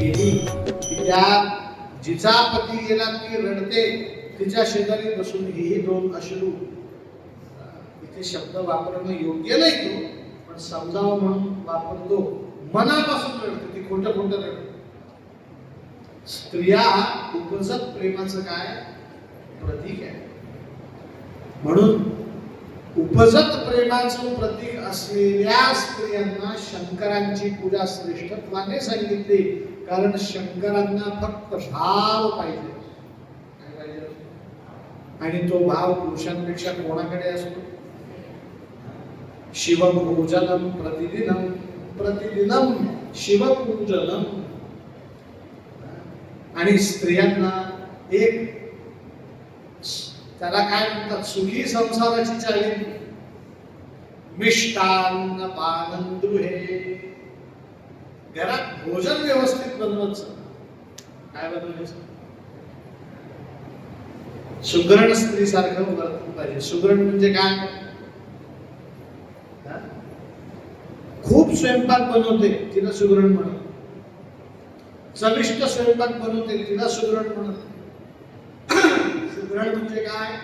गेली की त्या जिचा पती गेला ती रडते, तिच्या शेजारी बसून ही दोन अश्रू. इथे शब्द वापरणं योग्य नाही तो, पण समजावं म्हणून वापरतो. मनापासून रडते ती, खोटं खोटं रडते. स्त्रिया उपजत प्रेमाचं काय प्रतीक आहे. म्हणून उपजत प्रेमाचं प्रतीक असलेल्या स्त्रियांना शंकरांची पूजा श्रेष्ठत्वाने सांगितली. कारण शंकरांना फक्त भाव पाहिजे, आणि तो भाव पुरुषांपेक्षा कोणाकडे असतो. शिवपूजनम प्रतिदिनम प्रतिदिनम शिवपूजनम. आणि स्त्रियांना एक, त्याला काय म्हणतात, सुखी संसाराची चाली. मिष्टान्न पानंदृहे. घरात भोजन व्यवस्थित बनवायचं. काय बनवायचं? सुगरण स्त्री सारखं वर्तन पाहिजे. सुगरण म्हणजे काय? खूप स्वयंपाक बनवते तिला सुगरण म्हणत. चविष्ट स्वयंपाक बनवते तिला सुगरण म्हणत. सुगरण म्हणजे काय?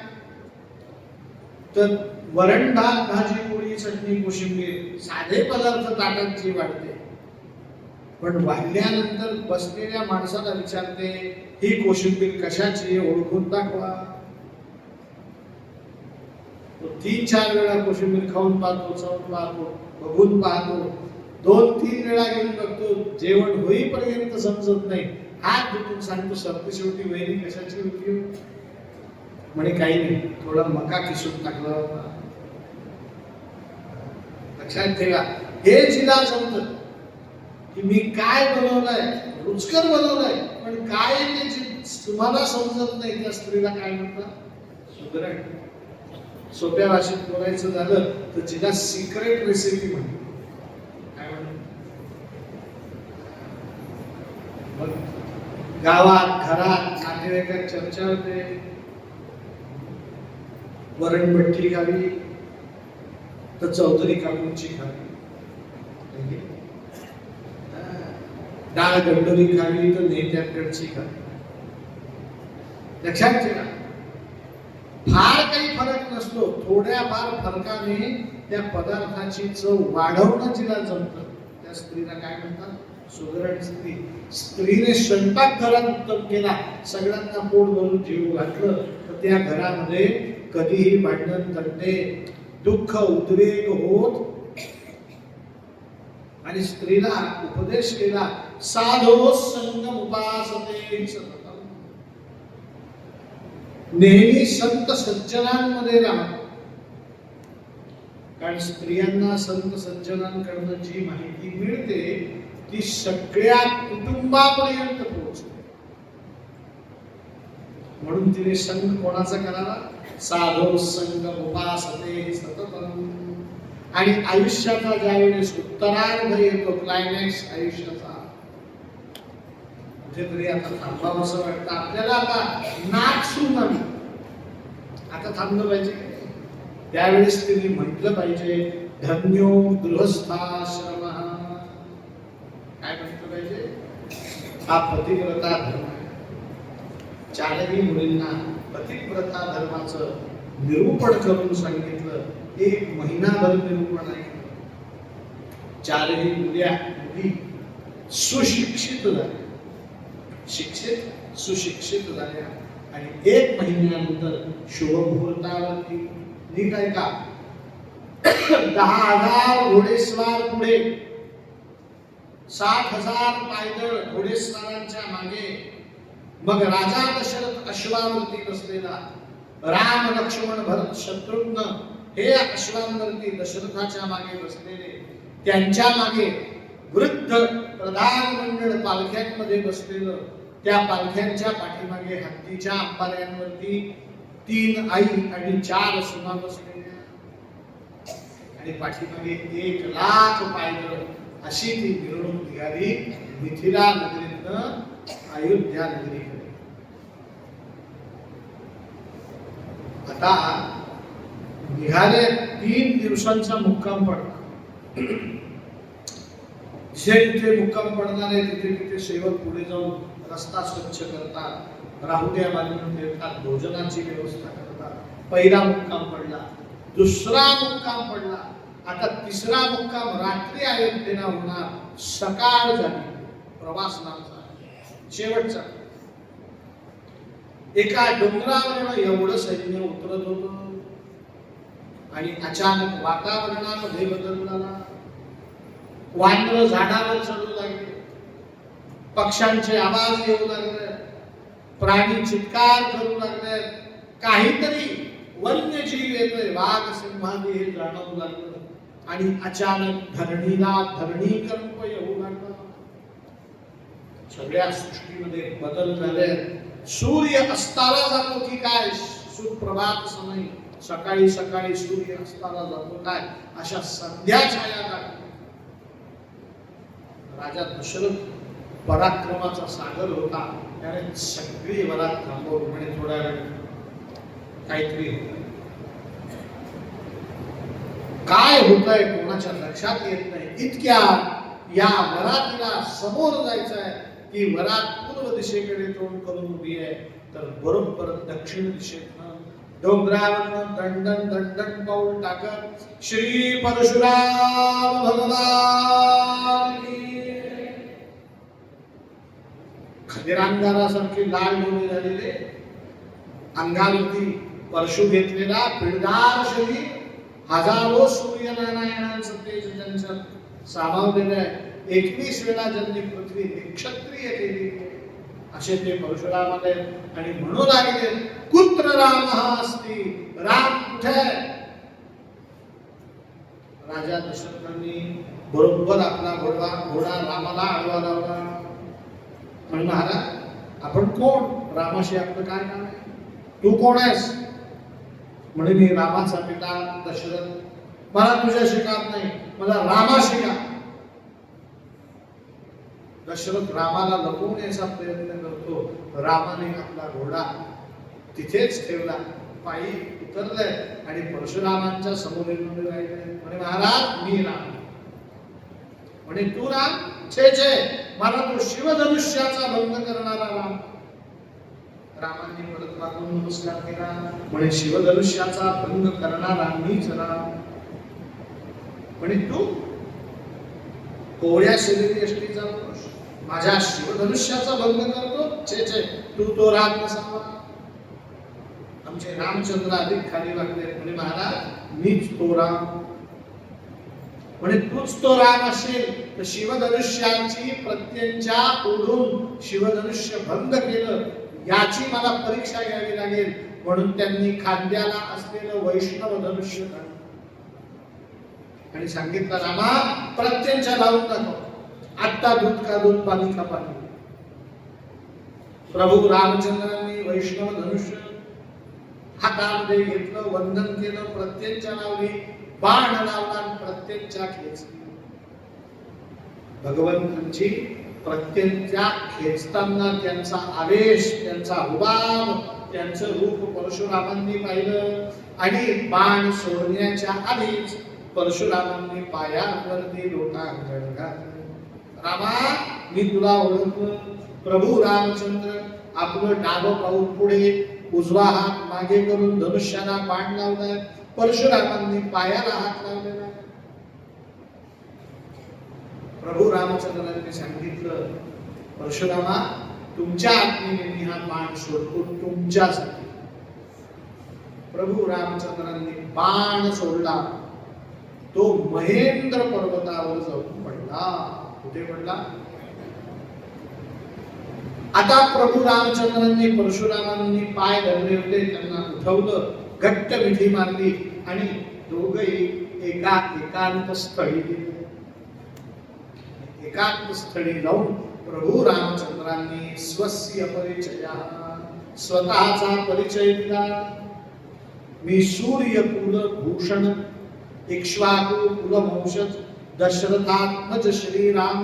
तर वरण भात भाजी पोळी चटणी कोशिंबीर साधे पदार्थ ताटात जी वाढते, पण वाढल्यानंतर बसलेल्या माणसाला विचारते ही कोशिंबीर कशाची ओळखून दाखवा. 3-4 वेळा कोशिंबीर खाऊन पाहतो, चावून पाहतो, बघून पाहतो, 2-3 वेळा घेऊन बघतो, जेवण होईपर्यंत समजत नाही. हात धुवून सांगतो सरते शेवटी वहिनी कशाची होती म्हणे काही नाही, थोडा मका किसून टाकला होता. लक्षात ठेवा, हे जिला जमत की मी काय बनवलंय, रुचकर बनवलंय, पण काय तुम्हाला समजत नाही, त्या स्त्रीला काय म्हणतात? सुगरण. सोप्या भाषेत बोलायचं झालं तर जिला सिक्रेट रेसिपी म्हणतात. काय म्हणतात? गावात घरात नातेवाईकात चर्चा होते, वरणबट्टी खावी तर चौधरी काकूंची खावी, डाळ गंडोरी खावी तर नेत्याकडची खावी. लक्षात ठेवा, फार काही फरक नसतो, थोड्या फार फरकाने त्या पदार्थाची चव वाढवणं जिला जमतं त्या स्त्रीला काय म्हणतात? सुगरण स्त्री. स्त्रीने स्वयंपाक घरात उत्तम केला, सगळ्यांना पोट भरून जीव घातलं, तर त्या घरामध्ये कधीही भांडण तंटे दुःख उद्वेग होत. आणि स्त्रीला उपदेश केला साधो संगम उपासते सततम. नेहमी संत सज्जनांमध्ये राहा. कारण स्त्रियांना संत सज्जनांकडून जी माहिती मिळते ती सगळ्या कुटुंबापर्यंत पोहोचते. म्हणून तिने संग कोणाचा करावा? साधो संग उपासते सततम. आणि आयुष्याचा ज्यावेळेस उत्तरार्ध येतो, क्लायमॅक्स आयुष्याचा, कुठेतरी आता थांबावं असं वाटतं आपल्याला. आता नाक सुन आता थांबलं पाहिजे. त्यावेळेस तिने म्हटलं पाहिजे धन्यो गृहस्थाश्रम. काय म्हटलं पाहिजे? हा पतिव्रता धर्म आहे. 4ही मुलींना पतिव्रता धर्माचं निरूपण करून सांगितलं. 1 महिनाभर निरूपण ऐकलं. 4ही मुली सुशिक्षित झाल्या, शिक्षित सुशिक्षित झाल्या. आणि 1 महिन्यानंतर शुभमुहूर्तावरती, नीट ऐका, 10,000 घोडेस्वार पुढे, 60,000 पायदळ घोडेस्वारांच्या मागे, मग राजा दशरथ अश्वावरती बसलेला, राम लक्ष्मण भरत शत्रुघ्न हे अश्वांवरती दशरथाच्या मागे बसलेले, त्यांच्या मागे वृद्ध प्रधान मंडळ पालख्यांमध्ये बसलेलं, त्या पालख्यांच्या पाठीमागे हत्तीच्या अंबाऱ्यांवरती 3 आई आणि 4 सुना बसलेल्या, आणि पाठीमागे 1,00,000 पायदळ. अशी ती मिरवणूक निघाली मिथिला नगरीतनं अयोध्या नगरीकडे. आता निघाले 3 दिवसांचा मुक्काम पडला. जिथे मुक्काम पडणार आहे तिथे तिथे सेवक पुढे जाऊन रस्ता स्वच्छ करतात, राहुट्या बांधून ठेवतात, भोजनाची व्यवस्था करतात. पहिला मुक्काम पडला, दुसरा मुक्काम पडला, आता तिसरा मुक्काम रात्री अयोध्येला होणार. सकाळ झाली, प्रवास नामचा शेवटचा. एका डोंगरावर एवढं सैन्य उतरत होतं आणि अचानक वातावरणामध्ये बदल झाला. वानर झाडावर चढू लागले, पक्ष्यांचे आवाज येऊ लागले, प्राणी चित्कार करू लागले, काहीतरी वन्यजीव येतोय, वाघ सिंहादी हे जाणवू लागलं. आणि अचानक धरणीला धरणीकंप येऊ लागला. सगळ्या सृष्टीमध्ये बदल झाले. सूर्य अस्ताला जातो की काय, सुप्रभात समय, सकाळी सकाळी सूर्य अस्ताला जातो काय, अशा संध्या छाया लागली. राजा दशरथ पराक्रमाचा सागर होता, त्याने सगळी वरात थांबवली. म्हणजे थोडा वेळ काहीतरी काय होतंय कोणाच्या लक्षात येत नाही. इतक्या या वरातीला समोर जायचं आहे. ती वरात पूर्व दिशेकडे तोंड करून उभी आहे, तर बरोबर दक्षिण दिशेतनं डोंगरावरनं दंडन दंडन पाऊल टाकत श्री परशुराम भगवान खदिरांगारासारखे लाल डोळे झालेले, अंगावरती परशु घेतलेला पिळदार शरीर, हजारो सूर्यनारायणांचं तेज त्यांच्यात सामावलेलं आहे. 21 वेळा ज्यांनी पृथ्वी निक्षत्रिय केली असे ते परशुराम आले आणि म्हणू लागले, कुत्र राम अस्ति, राम कुठे? राजा दशरथांनी बरोबर आपला घोडा रामाला आडवा लावला. म्हणजे महाराज आपण कोण? रामाशी आपलं काय नाव आहे? तू कोण आहेस? म्हणे मी रामाचा पिता दशरथ, मला तुझ्याशी काम नाही, मला रामाशी काम. दशरथ रामाला लपवण्याचा प्रयत्न करतो. रामाने आपला घोडा तिथेच ठेवला, पायी उतरलाय आणि परशुरामांच्या समोर येऊन राहिले. म्हणे महाराज मी राम. म्हणे तू राम? छे छे, मला तो शिवधनुष्याचा भंग करणारा राम. रामांनी परत वाकून नमस्कार केला. म्हणे शिवधनुष्याचा भंग करणारा मीच राम. म्हणे तू कोवळ्या शरीरी असलेला पुरुष माझ्या शिवधनुष्याचा भंग करतो? छे छे, तू तो राम नसावा. आमचे रामचंद्र अधिक खाली वागले. म्हणे महाराज मीच तो राम. म्हणे तूच तो राम असेल तर शिवधनुष्याची प्रत्यंच्या ओढून शिवधनुष्य भंग केलं याची मला परीक्षा घ्यावी लागेल. म्हणून त्यांनी खांद्याला असलेलं वैष्णव धनुष्य काढलं आणि सांगितलं, रामा प्रत्यंच्या लावून दाखव, आत्ता दूध का दूध, पाणी का पाणी. प्रभू रामचंद्रांनी वैष्णव धनुष्य हातामध्ये घेतलं, वंदन केलं, प्रत्यंच्या लावली, बाण लावला, प्रत्यंच्या खेचली. भगवंतांची प्रत्यंच्या खेचताना त्यांचा आवेश, त्यांचा उभाव, त्यांचं रूप परशुरामांनी पाहिलं आणि बाण सोडण्याच्या आधीच परशुरामांनी पायावरती लोटा घातला. रामा मी तुला ओळखलं. प्रभू रामचंद्र आपलं डावं पाऊल पुढे, उजवा हात मागे करून धनुष्याला बाण लावलाय. परशुरामांनी पायाला हात लावलेला. प्रभू रामचंद्रांनी सांगितलं, परशुरामा तुमच्या आज्ञेने मी हा बाण सोडतो, तुमच्यासाठी. प्रभू रामचंद्रांनी बाण सोडला, तो महेंद्र पर्वतावर जाऊन पडला. कुठे पडला? आता प्रभू रामचंद्रांनी परशुरामांनी पाय धरले होते, त्यांना उठवलं, घट्ट मिठी मारली आणि दोघही एका एकांत स्थळी गेले. एकांत स्थळी जाऊन प्रभू रामचंद्रांनी स्वस्य परिचया, स्वतःचा परिचय दिला. मी सूर्य कुल भूषण इक्ष्वाकु कुल वंशज दशरथात्मज श्रीराम.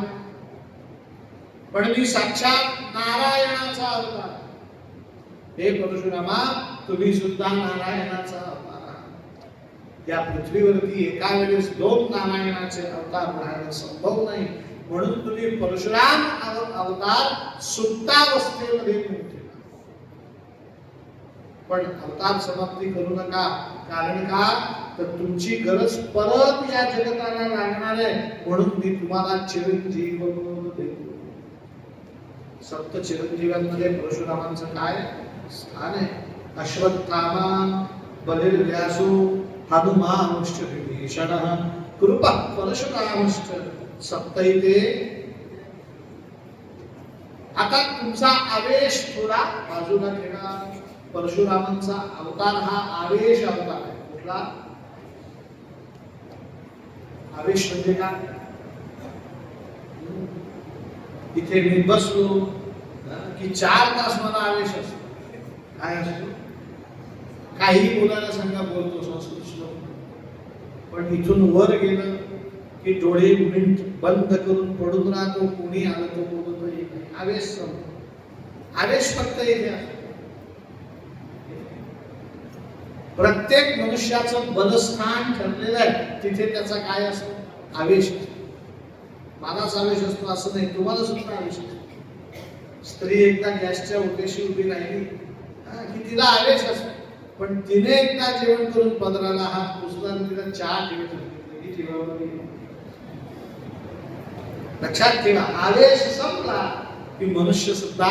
पण मी साक्षात नारायणाचा अवतार. हे परशुरामा तुम्ही सुद्धा नारायणाचा अवतार आहात. या पृथ्वीवरती एका वेळेस दोन नारायणाचे अवतार राहणं संभव नाही. म्हणून तुम्ही परशुराम अवतार सुप्तावस्थेमध्ये घेऊन ठेवा. पण अवतार समाप्ती करू नका. कारण का तर तुमची गरज परत या जगताला लागणार आहे. म्हणून मी तुम्हाला चिरंजीव देतो. सप्त चिरंजीवांमध्ये परशुरामांचं काय स्थान आहे? अश्वत्थामा, बलिर्व्यासो, हनुमानश्च विभीषणः, कृपा परशुरामश्च सप्तैते. आता तुमचा आवेश थोडा बाजूला ठेवा. परशुरामांचा अवतार हा आवेश अवतार आहे. कुठला आवेश म्हणजे काय? इथे मी बसलो की 4 तास मला आवेश असतो. काय असतो? काही बोलायला सांगा, बोलतो संस्कृत श्लोक. पण इथून वर गेलं की डोळे मिनिट बंद करून पडून राहतो. कोणी आलं तो बोलतो. आवेश संपतो. आवेश फक्त इथे असतो. प्रत्येक मनुष्याचं बलस्थान ठरलेलं आहे. तिथे त्याचा काय असतो? आवेश. मलाच आवेश असतो असं नाही, तुम्हाला सुद्धा आवेश असतो. स्त्री एकदा गॅसच्या उठेशी उभी राहिली की तिला आवेश असतो. पण तिने एकदा जेवण करून पदराला हात पुसला आणि तिला चहा ठेवत. लक्षात ठेवा, आवेश संपला की मनुष्य सुद्धा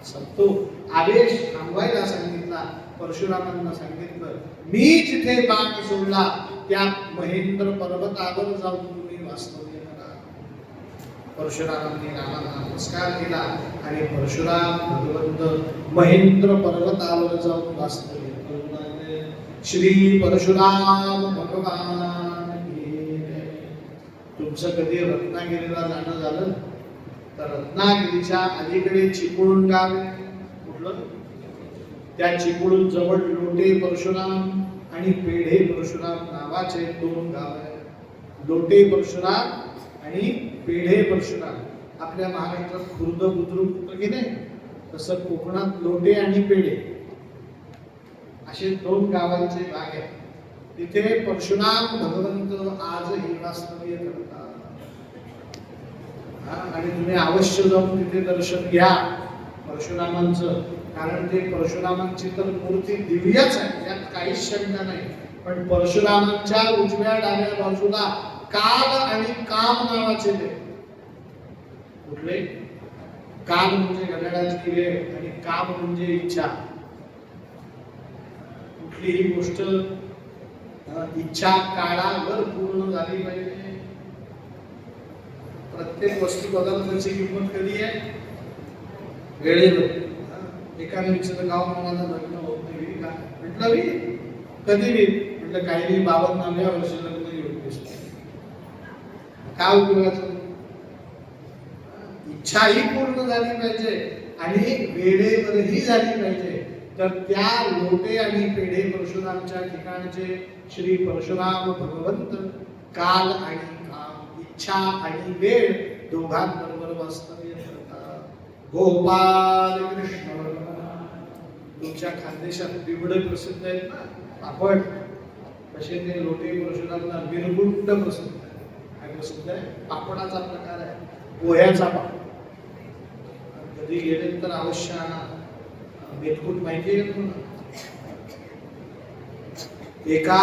संपतो. आवेश थांबवायला सांगितला. परशुरामांना सांगितलं, मी जिथे बाण सोडला त्या महेंद्र पर्वतावर जाऊन तुम्ही वास्तव्य करा. परशुरामांनी रामाला नमस्कार केला आणि परशुराम भगवंत महेंद्र पर्वतावर जाऊन वास्तव्य करू लागले. श्री परशुराम भगवान की जय. तुमचं कधी रत्नागिरीला जाणं झालं तर रत्नागिरीच्या अलीकडे चिपळूण गाव आहे. कुठलं? त्या चिपळूण जवळ लोटे परशुराम आणि पेढे परशुराम नावाचे 2 गाव आहेत. लोटे परशुराम आणि पेढे परशुराम. आपल्या महाराष्ट्रात खुर्द बुद्रुक कुठं की नाही, तसं कोकणात लोटे आणि पेढे असे 2 गावांचे भाग आहेत. तिथे परशुराम भगवंत आजही वास्तव्य करतात. आणि तुम्ही अवश्य जाऊन तिथे दर्शन घ्या परशुरामांचं. कारण ते परशुरामांची तर मूर्ती दिव्यच आहे, यात काहीच शंका नाही. पण परशुरामांच्या उजव्या डाव्या बाजूला काल आणि काम नावाचे देव. कुठले? काल म्हणजे घड्याळाची वेळ आणि काम म्हणजे इच्छा. कुठलीही गोष्ट इच्छा काळावर पूर्ण झाली पाहिजे. प्रत्येक वस्तू पदार्थाची किंमत कधी आहे? वेळेवर. एकाने विचारलं, गाव म्हणाला लग्न होत नाही का? म्हटलं मी कधी मी म्हटलं काही नाही, 52व्या वर्षी लग्न येऊन दिसतो. काय उपयोगाचं? इच्छा ही पूर्ण झाली पाहिजे आणि वेळेवरही झाली पाहिजे. तर त्या लोटे आणि पेढे परशुरामच्या ठिकाणचे श्री परशुराम भगवंत काल आणि काम, इच्छा आणि वेळ दोघांबरोबर वास्तव्य करतात. गोपाल कृष्ण. तुमच्या खानदेशात बिबडे प्रसिद्ध आहेत ना, पापड. तसे ते लोटे परशुरामला बिरगुंड प्रसिद्ध आहे. काय प्रसिद्ध आहे? पापडाचा प्रकार आहे, पोह्याचा पापड. कधी गेले तर अवश्य आणा. बेतकूट माहिती आहे तुम्हाला? एका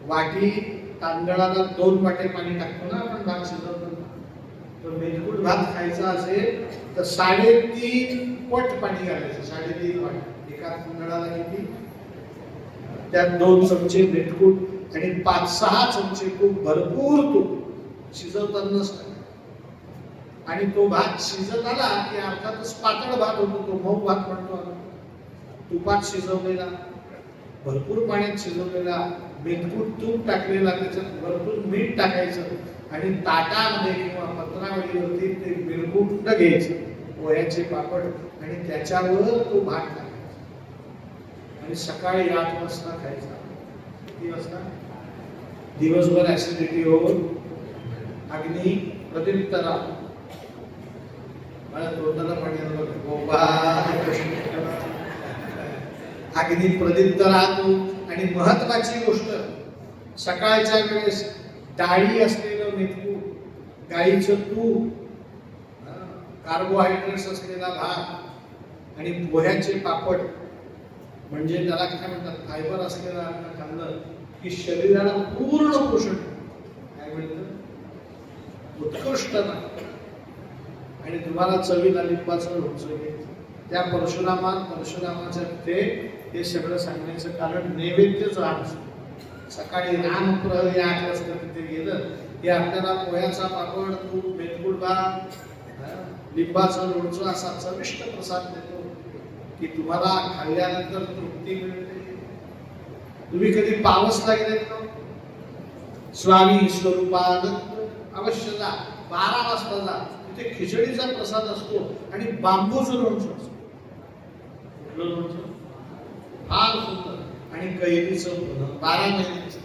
वाटी तांदळाला 2 वाटे पाणी टाकतो ना आपण भात शिजवताना. तर बेतकूट भात खायचा असेल तर 3.5 पट पाणी घालायचं. 3.5 वाटी. एका तांदळाला किती? त्यात 2 चमचे बेतकूट आणि 5-6 चमचे तूप, भरपूर तूप शिजवतानाच टाकायचं. आणि तो भात शिजत आला की अर्थातच पातळ भात होतो, तो मऊ भात म्हणतो आपण. तुपात शिजवलेला, भरपूर पाण्यात शिजवलेला, बेतकूट तूप टाकलेला, त्याच्यात भरपूर मीठ टाकायचं आणि ताटामध्ये किंवा पत्रावळीवरती ते बिरगुंड घ्यायचं, पोह्याचे पापड, आणि त्याच्यावर तो भात टाकायचा आणि सकाळी 8 वाजता खायचा. किती वाजता? दिवसभर ऍसिडिटी होऊन अग्नी प्रदीप्त राहतो. मला तोंडाला पाणी अग्नी प्रदीप्त राहतो. आणि महत्वाची गोष्ट, सकाळच्या वेळेस डाळी असलेलं मेथकूट गाईचं तूप, कार्बोहायड्रेट्स असलेला भात आणि पोह्याचे पापड, म्हणजे त्याला काय म्हणतात फायबर असलेलं अन्न खाल्लं की शरीराला पूर्ण पोषण काय मिळतं, उत्कृष्ट ना. आणि तुम्हाला चवीला लिंबाचं लोणचं घ्यायचं. त्या परशुरामाच्या ते हे सगळं सांगण्याचं कारण नैवेद्यच असतं. सकाळी रामप्रहरी 8 वाजता तिथे गेलं की आपल्याला पोह्याचा पापड, तूप, मेथकूट भात, लिंबाचं लोणचं असा चविष्ट प्रसाद देतो की तुम्हाला खाल्ल्यानंतर तृप्ती मिळते. तुम्ही कधी पावसला गेलेत का? स्वामी स्वरूपानंद अवश्य जा, 12 वाजता जा. तिथे खिचडीचा प्रसाद असतो आणि बांबूचं लोणचं असतं. कुठलं लोणचं? फार सुंदर. आणि कैरीचं 12 महिन्याचं.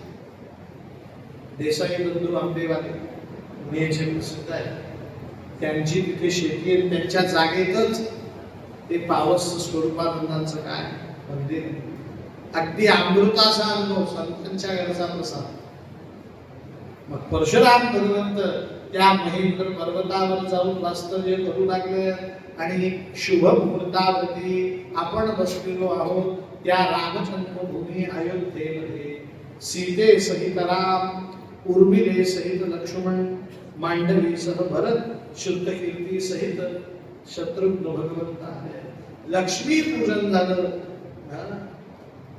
देसाई बंधू आंबेवाले पुण्याचे प्रसिद्ध आहे, त्यांची तिथे शेती आहे. त्यांच्या जागेतच ते पावस स्वरूपानंदांचं काय मंदिर, अगदी अमृताचा अनुभव, संतांच्या घरचा प्रसाद. मग परशुराम भगवंत त्या महेंद्र पर्वतावर जाऊन वास्तव्य करू लागले आणि शुभ मुहूर्तावरती आपण बसलेलो आहोत त्या रामजन्मभूमी अयोध्येमध्ये. सीते सहित राम, उर्मिले सहित लक्ष्मण, मांडवी सह भरत, शुद्धकीर्ती सहित शत्रुघ्न भगवंत आले. लक्ष्मी पूजन झालं.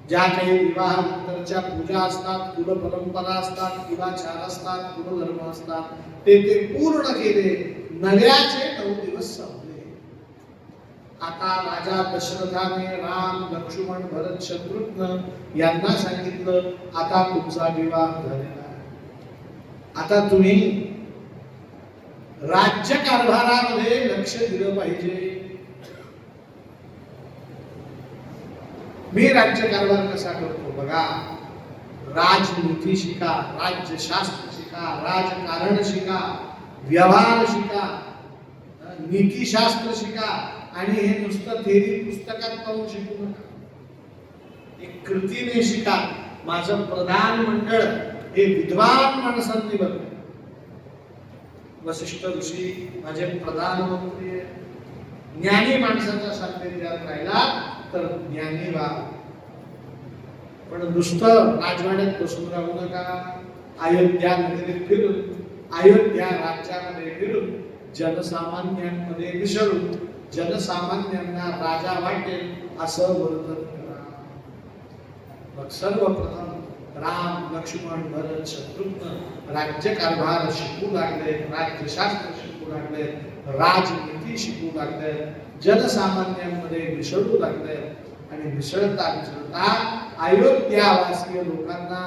ज्या काही विवाहानंतरच्या पूजा असतात, कुल परंपरा असतात, कुलाचार असतात, कुलधर्म असतात, ते पूर्ण केले. नव्याचे 9 दिवस संपले. आता राजा दशरथाने राम, लक्ष्मण, भरत, शत्रुघ्न यांना सांगितलं, आता तुमचा विवाह झालेला आहे. आता तुम्ही राज्यकारभारामध्ये लक्ष दिलं पाहिजे. मी राज्यकारभार कसा करतो बघा. राजनीती शिका, राज्यशास्त्र शिका, राजकारण शिका, व्यवहार शिका, नीतिशास्त्र शिका. आणि हे नुसतं थेरी पुस्तकात पाहून शिकू नका, एक कृतीने शिका. माझं प्रधान मंडळ हे विद्वान माणसांनी बनवलं. वसिष्ठ ऋषी माझे प्रधानमंत्री, ज्ञानी माणसाच्या सान्निध्यात राहिला तर ज्ञानी व्हा. पण नुसतं राजवाड्यात बसून राहू नका. अयोध्या नगरीत फिरून, अयोध्या राज्यामध्ये फिरून, जनसामान्यांमध्ये मिसळून, जनसामान्यांना राजा वाटेल असं वर्तन करा. मग सर्वप्रथम राम, लक्ष्मण, भरत, शत्रुघ्न राज्यकारभार शिकू लागले, राज्यशास्त्र शिकू लागले, राजनीती शिकू लागले, जनसामान्यांमध्ये मिसळू लागले. आणि मिसळता अयोध्यावासीय लोकांना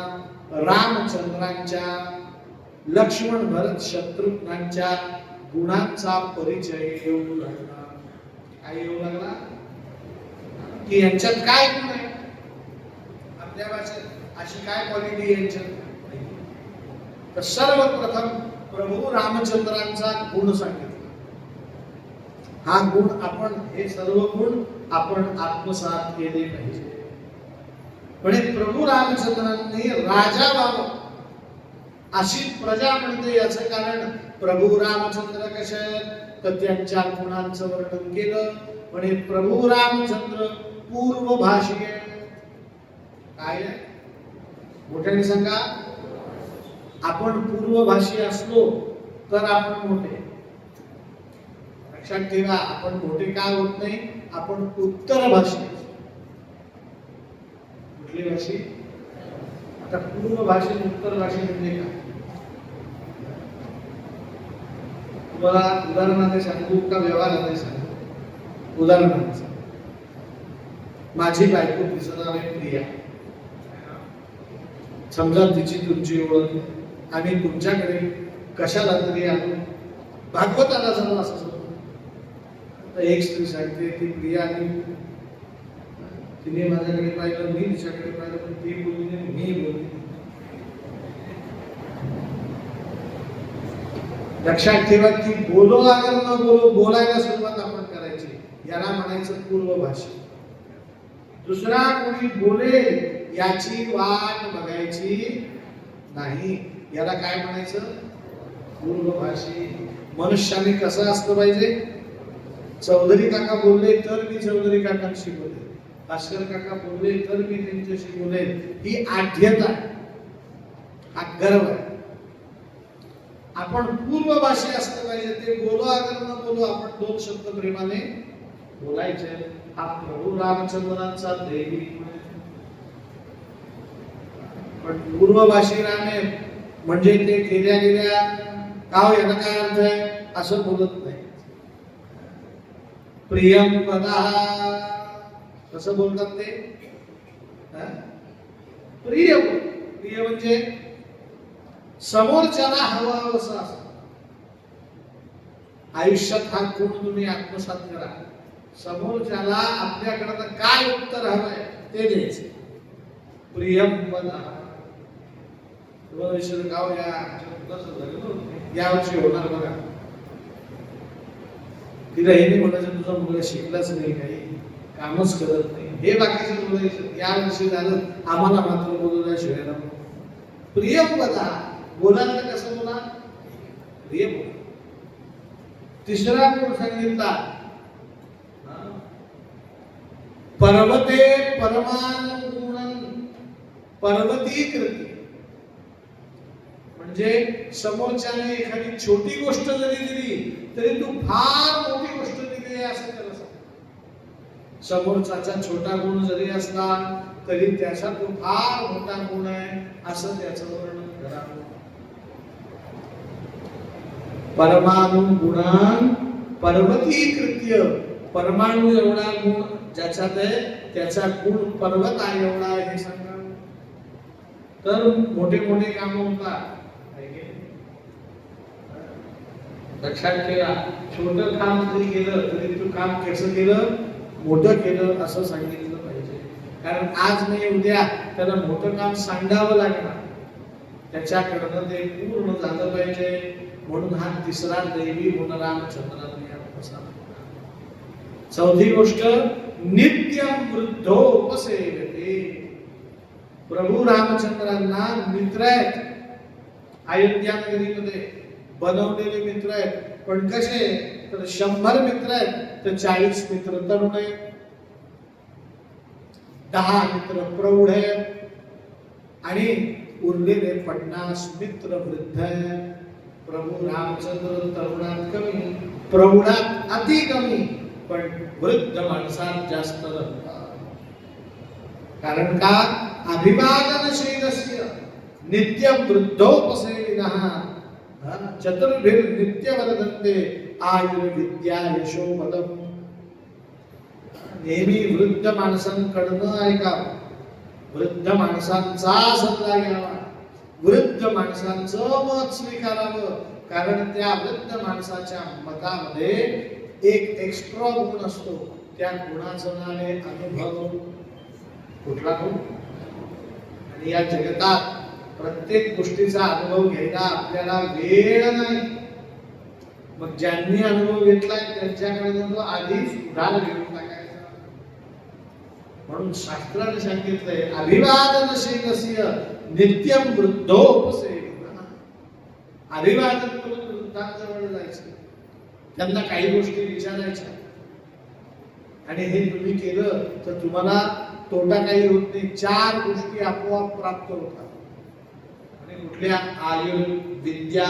रामचंद्रांच्या, लक्ष्मण, भरत, शत्रुघ्नांच्या गुणांचा परिचय येऊ लागला. काय येऊ लागला की यांच्यात काय गुण आहे, आपल्या भाषेत अशी काय क्वालिटी यांच्यात. तर सर्वप्रथम प्रभू रामचंद्रांचा गुण सांगितला. हा गुण आपण, हे सर्व गुण आपण आत्मसात केले पाहिजे. म्हणजे प्रभू रामचंद्रांनी राजा व्हावं अशी प्रजा म्हणते. याचं कारण प्रभू रामचंद्र कसे आहेत तर त्यांच्या गुणांचं वर्णन केलं. म्हणजे प्रभू रामचंद्र पूर्व भाषीय. काय मोठ्याने सांगा. आपण पूर्व भाषी असलो तर आपण मोठे. लक्षात ठेवा, आपण मोठे का होत नाही, आपण उत्तर भाषी. कुठली भाषी? आता पूर्व भाषी, उत्तर भाषी म्हणजे काय? तुम्हाला उदाहरणाने सांगू का व्यवहाराने सांगू? उदाहरणाने सांगू. माझी बायको, तिचं नाव आहे प्रिया. समजा तिची तुमची ओळख, आम्ही तुमच्याकडे कशाला तरी आलो, भागवताला झालं असं समजा. तर एक स्त्री सांगते ती प्रिया, आणि तिने माझ्याकडे पाहिलं, मी तिच्याकडे पाहिलं, पण ती बोलली नाही, मी बोलली. लक्षात ठेवा की बोलो अगर न बोलो, बोलायला सुरुवात आपण करायची. याला म्हणायचं पूर्व भाषा. दुसरा कोणी बोले याची वाट बघायची नाही. याला काय म्हणायचं? पूर्वभाषी. मनुष्याने कसं असलं पाहिजे? चौधरी काका बोलले तर मी चौधरी काकांशी बोलेन, भास्कर काका बोलले तर मी त्यांच्याशी बोलेन. ही आढ्यता आहे, हा गर्व आहे. आपण पूर्वभाषी असलं पाहिजे. ते बोलो अगर न बोलो, आपण दोन शब्द प्रेमाने बोलायचे. हा प्रभू रामचंद्रांचा दैवी गुण आहे. पण पूर्वभाषी रामे म्हणजे ते गेल्या गेल्या काव याचा काय अर्थ आहे असं बोलत नाही. प्रियम पदा कसं बोलतात ते? प्रिय. प्रिय म्हणजे समोरच्याला हवा असं असतं. आयुष्यात हा गुण तुम्ही आत्मसात करा. समोरच्याला आपल्याकडे काय उत्तर हवंय ते द्यायचं. प्रियम पदा. गाव या वर्षी होणार बघा. तिला हे नाही म्हणायचं तुझा मुलगा शिकलाच नाही, काही कामच करत नाही, हे बाकीचे बोलायचं. या वर्षी झालं आम्हाला मात्र बोलवल्याशिवाय ना. प्रिय पदा. बोलायला कसं बोला? प्रिय बोला. तिसरा गुण सांगितला, पर्वते परमानुगुणं पर्वतीकृती. म्हणजे समोरच्याने एखादी छोटी गोष्ट जरी दिली तरी तू फार मोठी गोष्ट दिली आहे असं त्याला सांग. समोरचा छोटा गुण जरी असला तरी त्याचा तो फार मोठा गुण आहे असं त्याचं वर्णन करावं. परमानुगुणान पर्वतीकृत्य. परमाणू एवढा गुण ज्याच्यात आहे त्याचा गुण पर्वत आहे एवढा आहे हे सांगा. तर मोठे मोठे काम होतात. लक्षात ठेवा, छोटं काम जरी केलं तरी तू काम कसं केलं? मोठं केलं असं सांगितलं पाहिजे. कारण आज नाही उद्या त्याला मोठं काम सांगावं लागणार, त्याच्याकडनं ते पूर्ण झालं पाहिजे. म्हणून हा तिसरा दैवी गुण रामचंद्रांनी आपल्याला सांगितला. चौथी गोष्ट, नित्यम वृद्धोपसेवते. प्रभू रामचंद्रांना मित्र आहेत, अयोध्या नगरीमध्ये बनवलेले मित्र आहेत. पण कसे? तर 100 मित्र आहेत तर 40 मित्र तरुण आहेत, 10 मित्र प्रौढ आहेत आणि उरलेले 50 मित्र वृद्ध आहेत. प्रभू रामचंद्र तरुणात कमी, प्रौढात अति कमी, पण वृद्ध माणसात जास्त रमतात. कारण का? अभिवादनशीलस्य नित्यं वृद्धोपसेविनः चतुर्भिर नित्य वर्धन्ते आयुर्विद्या यशो पदम. नेहमी वृद्ध माणसांकडनं ऐका, वृद्ध माणसांचा सल्ला घ्यावा, वृद्ध माणसांचं मत स्वीकारावं. कारण त्या वृद्ध माणसाच्या मतामध्ये एक एक्स्ट्रा गुण असतो, त्या गुणाचं नाव आहे अनुभव. कुठला गुण? आणि या जगतात प्रत्येक गोष्टीचा अनुभव घ्यायला आपल्याला वेळ नाही. मग ज्यांनी अनुभव घेतलाय त्यांच्याकडे तो आधीच उधार घेऊन टाकायचा. म्हणून शास्त्राने सांगितलंय अभिवादनशीलस्य नित्यम वृद्धोपसेविनः. अभिवादन करून वृद्धांजवळ जायचं, त्यांना काही गोष्टी विचारायच्या. आणि हे तुम्ही केलं तर तुम्हाला तोटा काही होत नाही. 4 गोष्टी आपोआप प्राप्त होतात. कुठल्या? आयुर्विद्या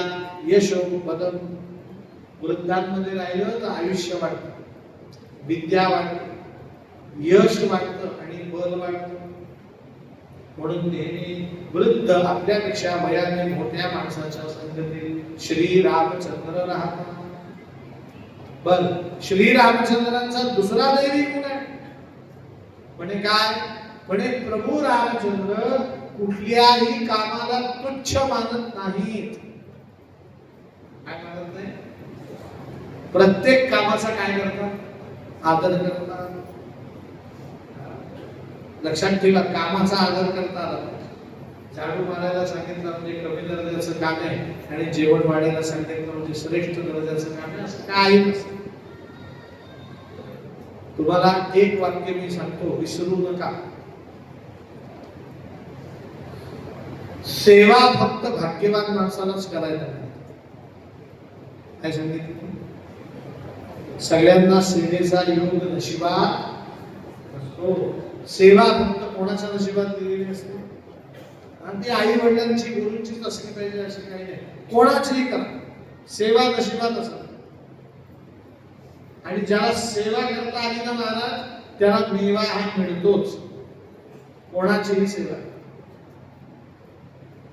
यशो पदम. वृद्धांमध्ये राहिलं तर आयुष्य वाढतं, विद्या वाढते, यश वाढतं आणि बल वाढतं. म्हणून नेहमी वृद्ध आपल्यापेक्षा वयाने मोठ्या माणसाच्या संगतीत श्री रामचंद्र राहतात. बल श्री रामचंद्रांचा दुसरा दैवी गुण आहे. म्हणे काय? म्हणे प्रभू रामचंद्र कुठल्याही कामाला तुच्छ मानत नाहीत. काय मानत नाही? प्रत्येक कामाचा काय करतात? आदर करतात. लक्षात ठेवा, कामाचा आदर करतात. झाडू मारायला सांगितलं म्हणजे कमी दर्जाचं काम आहे आणि जेवण वाढायला सांगितलं म्हणजे श्रेष्ठ दर्जाचं काम आहे असं काही नसतं. तुम्हाला एक वाक्य मी सांगतो, विसरू नका. सेवा फक्त भाग्यवान माणसालाच करायला लागते. काय सांगितलं? सगळ्यांना सेवेचा योग नशिबात नसतो. सेवा फक्त कोणाच्या नशिबात दिलेली असते? आणि ती आई वडिलांची गुरूंचीच असली पाहिजे अशी काही नाही. कोणाचीही करा, सेवा नशिबात असते. आणि ज्याला सेवा करता आली ना महाराज, त्याला मेवा हा मिळतोच. कोणाचीही सेवा.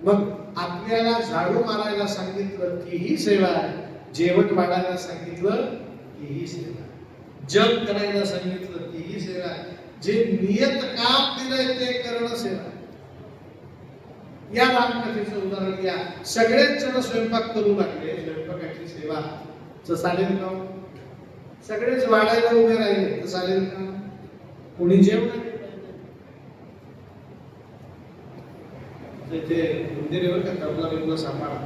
मग आपल्याला झाडू मारायला सांगितलं तीही सेवा आहे, जेवण वाढायला सांगितलं तीही सेवा आहे, जप करायला सांगितलं तीही सेवा आहे, जे नियत काम दिलंय ते करणं सेवा आहे. या रामकथेचं उदाहरण घ्या. सगळेच जण स्वयंपाक करू लागले, स्वयंपाकाची सेवा तर चालेल का? सगळेच वाढायला उभे राहिले तर चालेल का? कोणी जेवण ते मंदिरावर का तबला बिबला सांभाळा.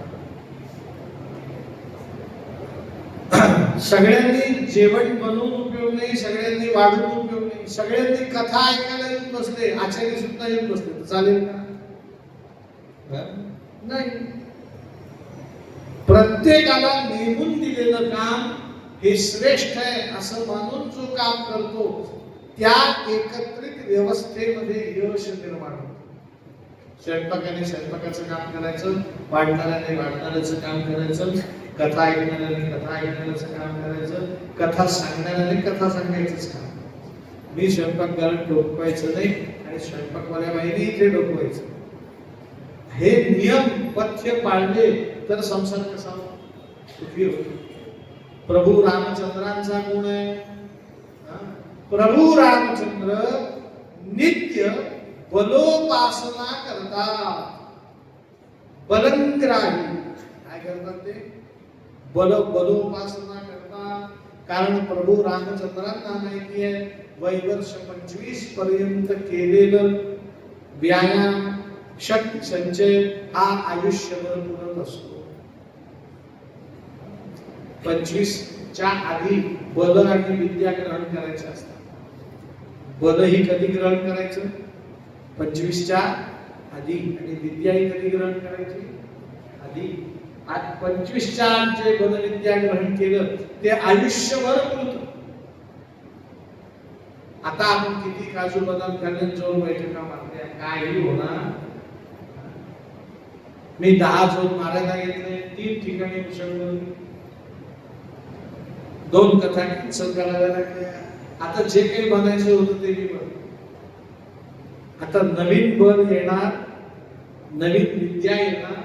सगळ्यांनी जेवण बनवून उपयोग नाही, सगळ्यांनी वाढून उपयोग नाही, सगळ्यांनी कथा ऐकायला येऊन बसले, आचार्य सुद्धा येऊन बसले तर चालेल का? नाही. प्रत्येकाला नेमून दिलेलं काम हे श्रेष्ठ आहे असं मानून जो काम करतो त्या एकत्रित व्यवस्थेमध्ये यश निर्माण होतं. स्वयंपाकाने स्वयंपाकाचं काम करायचं, वाढणाऱ्याने वाढणाऱ्याचं काम करायचं, कथा ऐकणाऱ्याने कथा ऐकणाऱ्याचं काम करायचं, कथा सांगणाऱ्याने कथा सांगायचंच काम. मी स्वयंपाक घरात डोकवायचं नाही आणि स्वयंपाकवाल्या बाईने इथे डोकवायचं. हे नियम पथ्य पाळले तर संसार कसा सुखी होतो. प्रभू रामचंद्रांचा गुण आहे. प्रभू रामचंद्र नित्य बलोपासना करतात. बलंग्राही काय करतात ते? बलोपासना करतात. कारण प्रभू रामचंद्रांना माहिती आहे वैवर्ष 25 पर्यंत केलेलं व्यायाम शक्ती संचय हा आयुष्यभर पुरत असतो. 25च्या आधी बल आणि विद्या ग्रहण करायचे असतात. बल ही कधी ग्रहण करायचं? 25च्या आधी. आणि विद्या ही कधी ग्रहण करायची? आधी. आज 25च्या जे बल विद्या ग्रहण केलं ते आयुष्यभर पुरत. आता आपण किती काजू बदाम खाल्ले, जोर बैठका मारल्या, काही होणार. मी 10 जोर मारायला घेतले, 3 ठिकाणी मुसळलं, 2 कथा कॅन्सल करायला लागल्या. आता जे काही बनायचं होतं ते मी बनवलं. आता नवीन बल येणार, नवीन विद्या येणार.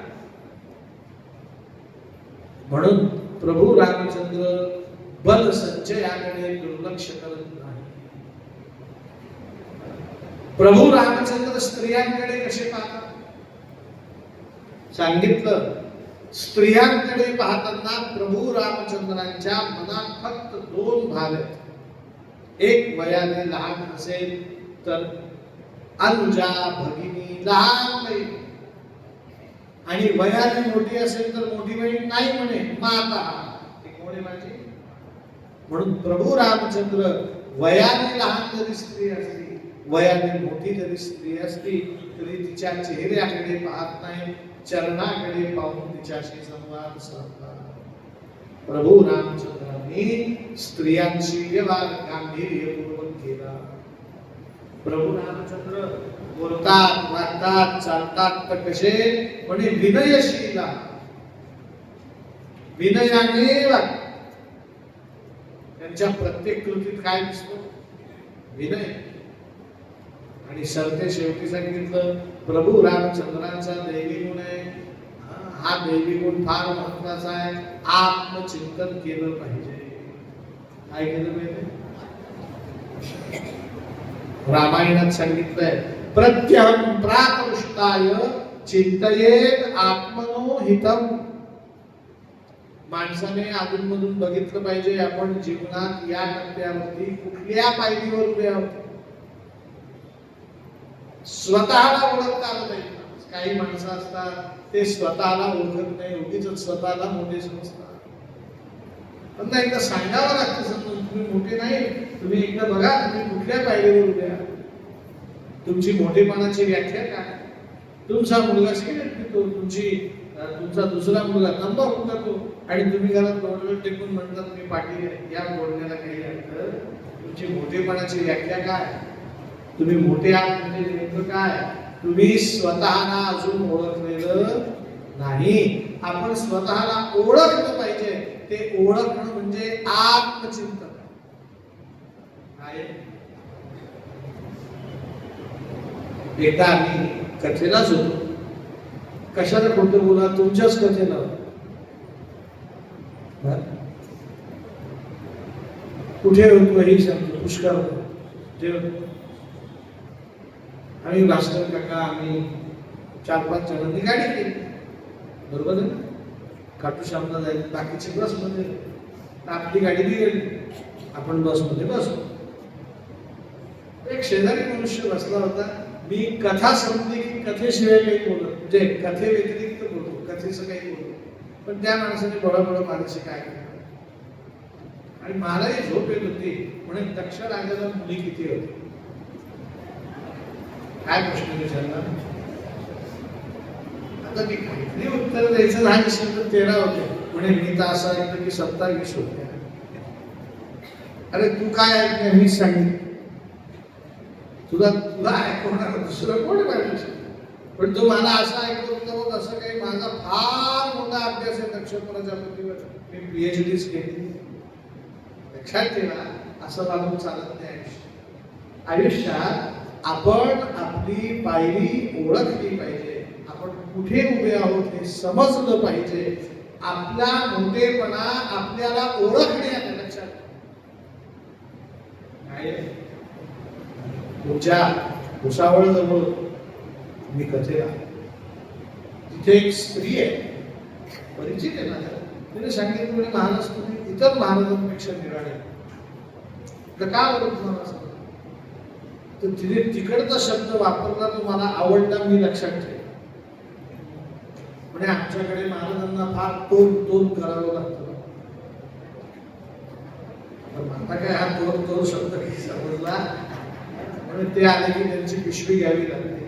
म्हणून प्रभू रामचंद्र बल संचयाकडे दुर्लक्ष करत नाही. प्रभू रामचंद्र स्त्रियांकडे कसे पाहतात सांगितलं. स्त्रियांकडे पाहताना प्रभू रामचंद्रांच्या मनात फक्त 2 भाग आहेत. एक वयाने लहान असेल तर अनुजा भगिनी लहान बहीण, आणि वयाने मोठी असेल तर मोठी बहीण नाही म्हणे माता. ते कोण आहे माझी? म्हणून प्रभू रामचंद्र वयाने लहान जरी स्त्री असली, वयाने मोठी जरी स्त्री असली तरी तिच्या चेहऱ्याकडे पाहत नाही, चरणाकडे पाहून तिच्याशी संवाद साधतात. प्रभू रामचंद्रांनी स्त्रियांशी व्यवहार गांभीर्यपूर्वक केला. प्रभू रामचंद्र बोलतात, वागतात, चालतात तर कसे? म्हणे विनयशीला, विनयाने वागतात. त्यांच्या प्रत्येक कृतीत काय दिसतो? विनय. आणि सरते शेवटी सांगितलं प्रभू रामचंद्रांचा दैवी गुण आहे. हा दैवी गुण फार महत्वाचा आहे. आत्मचिंतन केलं पाहिजे. काय केलं पाहिजे? रामायणात सांगितलंय प्रत्यहं प्रातरुष्टाय चिंतयेत आत्मनो हितम. माणसाने अधूनमधून बघितलं पाहिजे आपण जीवनात या टप्प्यावरती कुठल्या पायरीवर उभे आहोत. स्वतःला ओळखता आलं पाहिजे. काही माणसं असतात ते स्वतःला ओळखत नाही, उगीच स्वतःला मोठे समजतात. पण एकदा सांगावं लागतं, समजून तुम्ही मोठे नाही, तुम्ही एकदा बघा तुम्ही कुठल्या पायरीवर उभे आहात. तुमची मोठेपणाची व्याख्या काय? तुमचा मुलगा सिगारेट पितो, तुमची तुमचा दुसरा मुलगा तंबा उठतो आणि तुम्ही घरात डोळे टेकून म्हणतात मी पाटील आहे. या बोलण्याला काही अर्थ? तुमची मोठेपणाची व्याख्या काय? तुम्ही मोठे आहात म्हणजे नेमकं काय? तुम्ही स्वतःला अजून ओळखलेलं नाही. आपण स्वतःला ओळखलं पाहिजे. ते ओळखणं म्हणजे आत्मचिंतन आहे. एकदा आम्ही कथेलाच होतो. कशाला खोटं बोला, तुमच्याच कथेला. कुठे होतो ही सांगतो. पुष्कर आम्ही भास्कर काका आम्ही 4-5 जणांनी गाडी केली, बरोबर आहे. खाटूश्यामला जायचं, बाकीची बस मध्ये, आपली गाडी बी गेली, आपण बस मध्ये बसलो. एक शेजारी मनुष्य बसला होता. मी कथा समजली की कथेशिवाय काही बोलत, म्हणजे कथे व्यतिरिक्त बोलतो, कथेचं काही बोलतो, पण त्या माणसाने बळबळ माणसे काय केलं. आणि मलाही झोप येत होती. म्हणून दक्ष राजाला मुली किती होती? काय प्रश्न विचारला? आता मी काहीतरी उत्तर द्यायचं झालं असेल तर 13 होते. म्हणे मी तर असं ऐकलं की 27 होते. अरे तू काय ऐकलं? मीच सांगितलं. तुला ऐकवणार दुसरं कोण पाहिजे? पण तू मला असं ऐकलं होतं, असं काही माझा फार मोठा अभ्यास आहे दक्ष प्रजापतीवर, मी PhDच केली. लक्षात ठेवा, असं वागून चालत नाही. आयुष्यात आपण आपली पायरी ओळखली पाहिजे. आपण कुठे उभे आहोत हे समजलं पाहिजे. आपला मोठेपणा आपल्याला ओळखणे आहे. लक्षात काय? तुमच्या भुसावळ जवळ मी कथेला, तिथे एक स्त्री आहे, परिचित आहे माझ्या. तिने सांगितलं म्हणजे महाराज तुम्ही इतर महाराजांपेक्षा निराळे. तर का बरं तुम्हाला असं? तर तिने तिकडचा शब्द वापरला तो मला आवडला, मी लक्षात ठेव. म्हणजे आमच्याकडे महाराजांना फार तोड करावं लागतं. आता काय हा तोड शब्द काही समजला. म्हणून ते आले की त्यांची पिशवी घ्यावी लागते,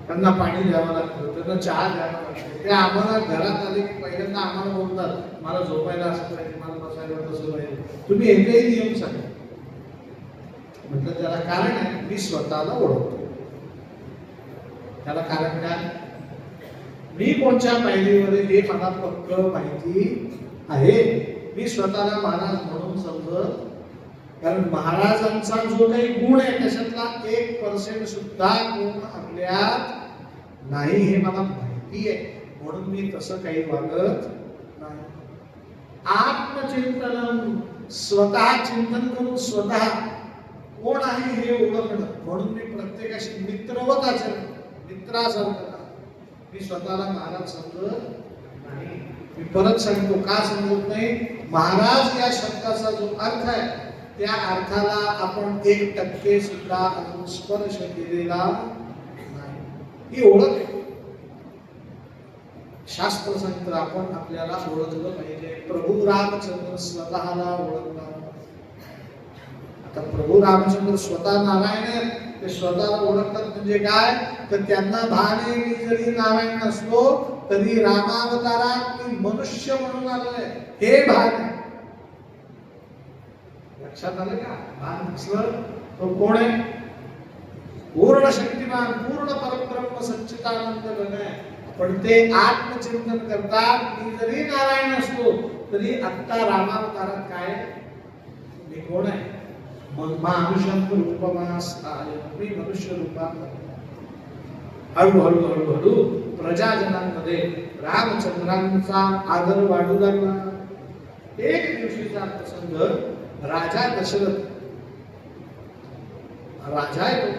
त्यांना पाणी द्यावं लागतं, त्यांना चहा द्यावा लागतो. ते आम्हाला घरात आले की पहिल्यांदा आम्हाला बोलतात मला झोपायला असं पाहिजे, मला बसायला तसं पाहिजे. तुम्ही एकही नियम सांगा. म्हटलं त्याला कारण आहे, मी स्वतःला ओळखतो. त्याला कारण काय? मी कोणत्या पायरीवर हे मला पक्क माहिती आहे. मी स्वतःला महाराज म्हणून समजत, कारण महाराजांचा जो काही गुण आहे त्याच्यातला 1% सुद्धा गुण आपल्यात नाही हे मला माहिती आहे. म्हणून मी तसं काही वागत नाही. आत्मचिंतन, स्वतः चिंतन करून स्वतः कोण आहे हे ओळखणं. म्हणून मी प्रत्येकाशी मित्रवत आचरण, मित्रासारखं. मी स्वतःला महाराज समजत नाही. मी परत सांगतो, का समजत नाही? महाराज या शब्दाचा जो अर्थ आहे त्या अर्थाला आपण 1% सुद्धा अजून स्पर्श केलेला नाही. ही ओळख आहे. शास्त्र सांगतं आपण आपल्याला ओळखलं पाहिजे. प्रभू रामचंद्र स्वतःला ओळखला. आता प्रभू रामचंद्र स्वतः नारायण आहेत, ते स्वतःला ओळखतात म्हणजे काय? तर त्यांना भान आहे मी जरी नारायण नसलो तरी रामावतारात मी मनुष्य म्हणून आलोय हे भान आहे. लक्षात आलं का? भान असलं तो कोण आहे? पूर्ण शक्तिमान, पूर्ण परब्रह्म सच्चिदानंद घन आहे. पण ते आत्मचिंतन करतात. मी जरी नारायण असलो तरी आत्ता रामावतारात काय मी कोण आहे? मानुषांत रूपमास्ताय, मी मनुष्य रूपात. हळूहळू हळूहळू प्रजाजनांमध्ये रामचंद्रांचा आदर वाढू लागला. एक दिवशीचा प्रसंग, राजा दशरथ, राजा आहे तो,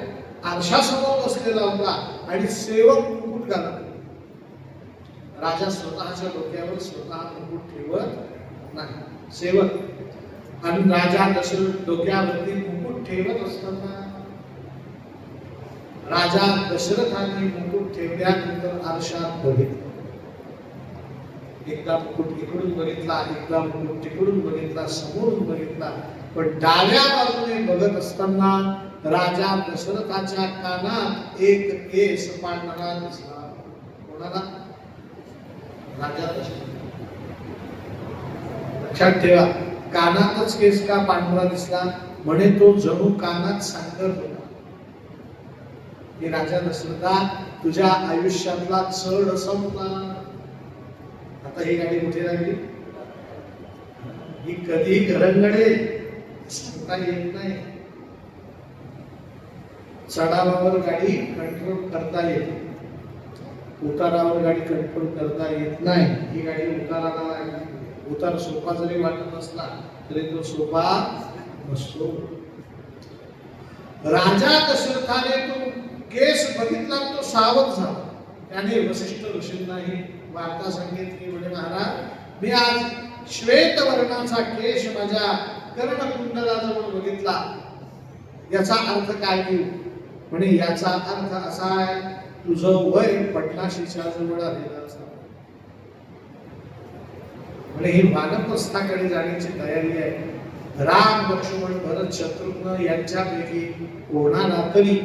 आरशासमोर बसलेला होता आणि सेवक मुकुट घालत. राजा स्वतःच्या डोक्यावर स्वतः मुकुट ठेवत नाही, सेवक. आणि राजा दशरथ डोक्यावरती मुकुट ठेवत असताना राजा दशरथाने मुकुट ठेवल्यानंतर आरशात बघितलं. एकदा मुकुट इकडून बघितला, एकदा मुकुट तिकडून बघितला, समोरून बघितला. पण डाव्या बाजूने बघत असताना राजा दशरथाच्या कानात एक केस पांढरा दिसला. कोणाला? राजा दशरथ. लक्षात ठेवा, कानातच केस का पांढरा दिसला म्हणे तो जणू कानात सांगत होता. हे राजा दशरथा, तुझ्या आयुष्यातला चढ संपला. आता ही गाडी कुठे लागली? ही कधी घरंगडे सांगता येत नाही. चढावावर गाडी कंट्रोल करता येते, उतारावर गाडी कंट्रोल करता येत नाही. ही गाडी उताराला लागली. उतार सोपा जरी वाटत नसला तरी तो सोपा नसतो. राजा दशरथाने तो केस बघितला, तो सावध झाला. त्याने वसिष्ठ ऋषींनाही वार्ता सांगितली. म्हणे महाराज, मी आज श्वेत वर्णाचा केश माझ्या कर्णकुंडलाजवळ बघितला. याचा अर्थ काय घेऊ? म्हणे याचा अर्थ असा आहे, तुझं वय 50शीच्या जवळ आलेलं असा. म्हणे ही वानप्रस्थाकडे जाण्याची तयारी आहे. राम, लक्ष्मण, भरत, शत्रुघ्न यांच्यापैकी कोणाला तरी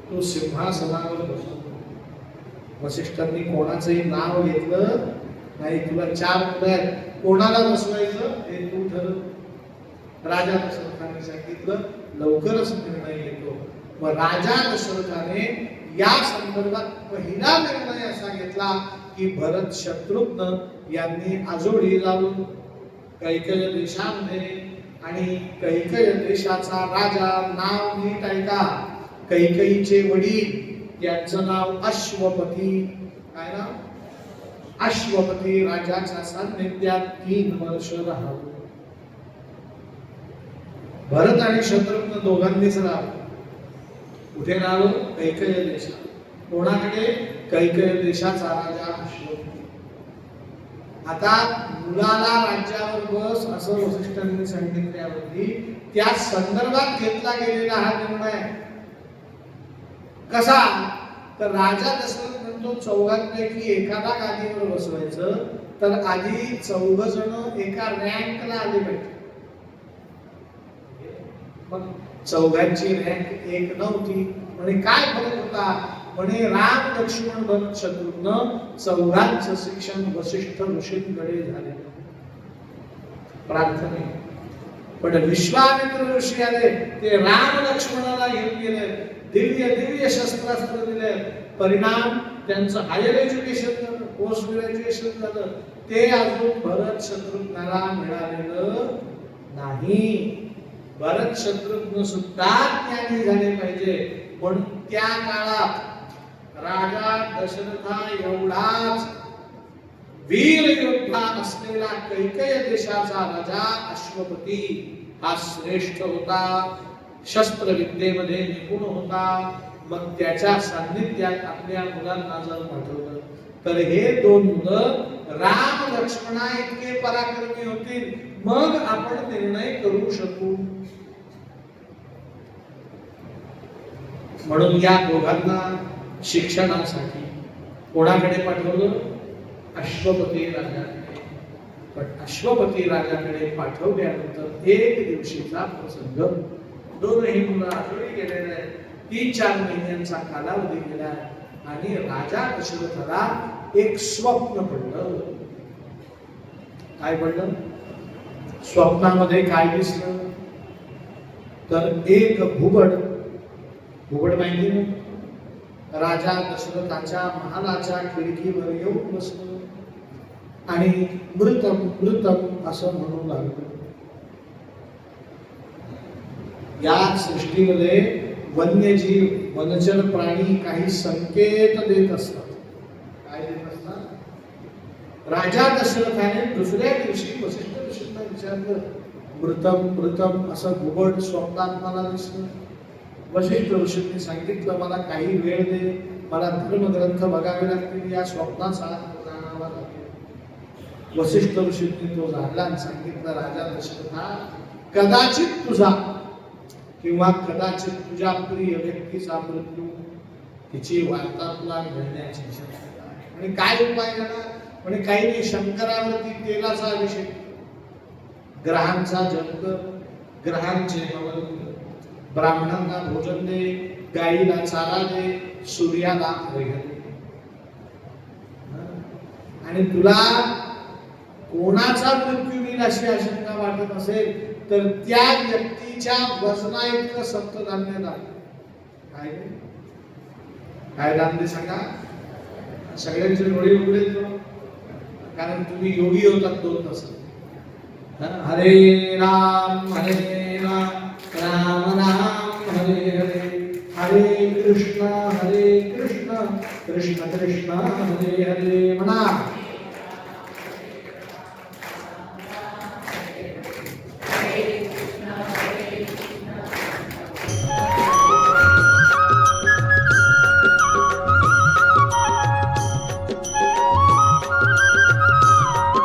तो सिंहासनावर बसवतो. वसिष्ठांनी कोणाचंही नाव घेतलं नाही. तुला 4 मुलं आहेत, कोणाला बसवायचं ते तू ठरव. राजा दशरथाने सांगितलं, लवकरच निर्णय येतो. व राजा दशरथाने या संदर्भात पहिला निर्णय असा घेतला की भरत, शत्रुघ्न यांनी आजोळी लावून कैकेय देशामध्ये, आणि कैकेय देशाचा राजा, नाव नीट ऐका, कैकेयीचे वडील, त्यांचं नाव अश्वपती. काय नाव? अश्वपती. राजाच्या सान्निध्यात 3 वर्ष राहावं. भरत आणि शत्रुघ्न दोघांनीच राहावं. कुठे राहावं? कैकेय देशात. कोणाकडे? कैकेय देशाचा राजा अश्वपती. आता मुलाला राज्यावर बस असं वसिष्ठांनी सांगितल्यावरती त्या संदर्भात घेतला गेलेला हा निर्णय. कसा? तर राजा दशरथ म्हणतो, 4 एकाला गादीवर बसवायचं तर आधी 4 जण एका रँकला आले पाहिजे. मग 4ची रँक 1 नव्हती. म्हणे काय फरक होता? म्हणे राम, लक्ष्मण, भरत, शत्रुघ्न 4चं शिक्षण वसिष्ठ ऋषींकडे झाले प्राथमिक. पण विश्वामित्र ऋषी आले, ते राम लक्ष्मणाला घेऊन गेले, दिव्य शस्त्रास्त्र दिले. परिणाम त्यांचं हायर एज्युकेशन झालं, पोस्ट ग्रॅज्युएशन झालं. ते अजून भरत शत्रुघ्नाला मिळालेलं नाही. भरत शत्रुघ्न सुद्धा ज्ञानी झाले पाहिजे. पण त्या काळात राजा दशरथा एवढाच वीर योद्धा असलेला कैकेय देशाचा राजा अश्वपती हा श्रेष्ठ होता, शस्त्रविद्येमध्ये निपुण होता. मग त्याच्या सान्निध्यात आपल्या मुलांना जर पाठवलं तर हे 2 मुलं राम, लक्ष्मणा इतके पराक्रमी होतील, मग आपण निर्णय करू शकू. म्हणून या दोघांना शिक्षणासाठी कोणाकडे पाठवलं? अश्वपती राजाकडे. पण अश्वपती राजाकडे पाठवल्यानंतर 1 दिवशीचा प्रसंग. 2ही मुलं आजोळी गेलेले आहेत. 3-4 महिन्यांचा कालावधी गेला आणि राजा दशरथाला एक स्वप्न पडलं. काय पडलं? स्वप्नामध्ये काय दिसलं? तर एक घुबड माहिती ना, राजा दशरथाच्या महालाच्या खिडकीवर येऊन बसलं आणि मृतम असं म्हणू लागलं. या सृष्टीमध्ये वन्यजीव, वनचर प्राणी काही संकेत देत असतात. काय देत असतात? राजा दशरथाने दुसऱ्या दिवशी वसिष्ठ ऋषींना विचारलं, मृतम असं घुबड स्वप्नात मला दिसलं. वसिष्ठ ऋषींनी सांगितलं, मला काही वेळ दे, मला धर्मग्रंथ बघावे लागतील, या स्वप्नाचा जाणावा लागेल. वसिष्ठ ऋषींनी तो जाणला आणि सांगितलं, राजा दशरथा, कदाचित तुझा किंवा कदाचित तुझ्या प्रिय व्यक्तीचा मृत्यू, तिची वार्ता तुला घडण्याची शक्यता आहे. म्हणजे काय उपाय झाला? म्हणजे काही नाही, शंकरावरती तेलाचा अभिषेक, ग्रहांचा जप कर, ग्रहांचे हवन कर, ब्राह्मणांना भोजन दे, गाईला चारा दे, सूर्याला अर्घ्य दे. आणि तुला कोणाचा मृत्यू होईल अशी आशंका वाटत असेल तर त्या व्यक्तीच्या वजना इतकं सप्तधान्य दान. काय काय दान ते सांगा. सगळ्यांचे डोळे उघडे, कारण तुम्ही योगी होतात 2 तास. हरे राम राम राम हरे हरे, हरे कृष्ण कृष्ण कृष्ण हरे हरे. म्हणा